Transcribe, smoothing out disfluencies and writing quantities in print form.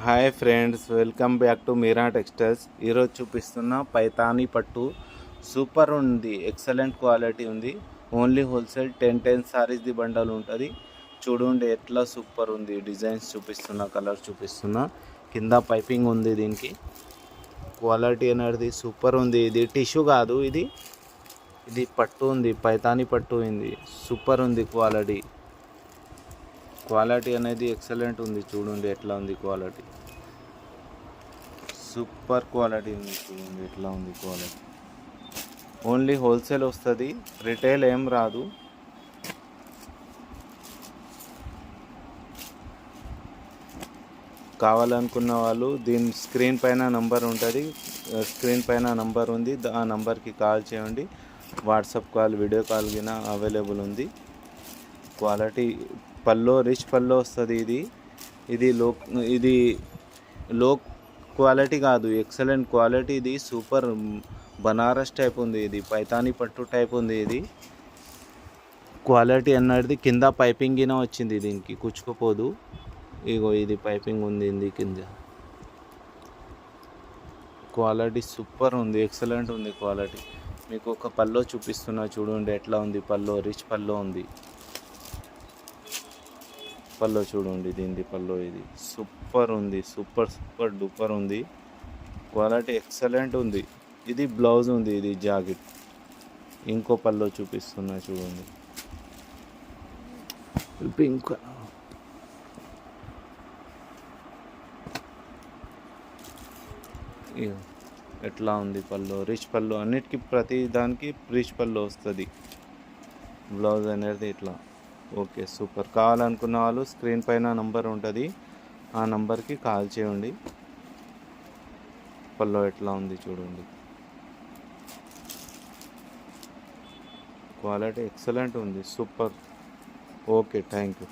Hi friends, welcome back to Meera textiles. ఈరోజు చూపిస్తున్న పైతానీ పట్టు సూపర్ ఉంది, ఎక్సలెంట్ క్వాలిటీ ఉంది. ఓన్లీ హోల్సేల్ 10 సారీస్ది బండల్ ఉంటుంది. చూడండి ఎట్లా సూపర్ ఉంది. డిజైన్స్ చూపిస్తున్నా, కలర్ చూపిస్తున్నా. కింద పైపింగ్ ఉంది. దీనికి క్వాలిటీ అనేది సూపర్ ఉంది. ఇది టిష్యూ కాదు, ఇది పట్టు ఉంది, పైతానీ పట్టు ఉంది. సూపర్ ఉంది క్వాలిటీ అనేది ఎక్సలెంట్ ఉంది. చూడండి ఎట్లా ఉంది క్వాలిటీ, సూపర్ క్వాలిటీ ఉంది. చూడండి ఎట్లా ఉంది క్వాలిటీ. ఓన్లీ హోల్సేల్ వస్తుంది, రిటైల్ ఏం రాదు. కావాలనుకున్న వాళ్ళు దీని స్క్రీన్ పైన నంబర్ ఉంటుంది, స్క్రీన్ పైన నంబర్ ఉంది. ఆ నంబర్కి కాల్ చేయండి. వాట్సాప్ కాల్, వీడియో కాల్ కింద అవైలబుల్ ఉంది. క్వాలిటీ పల్లో రిచ్ పల్లో వస్తుంది. ఇది లో క్వాలిటీ కాదు, ఎక్సలెంట్ క్వాలిటీ. ఇది సూపర్ బనారస్ టైప్ ఉంది. ఇది పైతానీ పట్టు టైప్ ఉంది. ఇది క్వాలిటీ అన్నది కింద పైపింగ్ కింద వచ్చింది. దీనికి కుచ్చుకోపోదు. ఇగో ఇది పైపింగ్ ఉంది. ఇది కింద క్వాలిటీ సూపర్ ఉంది, ఎక్సలెంట్ ఉంది క్వాలిటీ. మీకు ఒక పల్లో చూపిస్తున్నా, చూడండి ఎట్లా ఉంది. పల్లో రిచ్ పల్లో ఉంది. పల్లో చూడండి, దీనిది పల్లో. ఇది సూపర్ ఉంది, సూపర్ డూపర్ ఉంది. క్వాలిటీ ఎక్సలెంట్ ఉంది. ఇది బ్లౌజ్ ఉంది. ఇది జాకెట్. ఇంకో పల్లో చూపిస్తున్నా, చూడండి. పింక్ ఎట్లా ఉంది పల్లో, రిచ్ పల్లో. అన్నిటికీ ప్రతి దానికి రిచ్ పల్లో వస్తుంది. బ్లౌజ్ అనేది ఇట్లా. Okay, super. కావాలనుకున్న వాళ్ళు స్క్రీన్ పైన నంబర్ ఉంటుంది, ఆ నంబర్కి కాల్ చేయండి. పల్లో ఎట్లా ఉంది చూడండి. క్వాలిటీ ఎక్సలెంట్ ఉంది, సూపర్. Okay, thank you.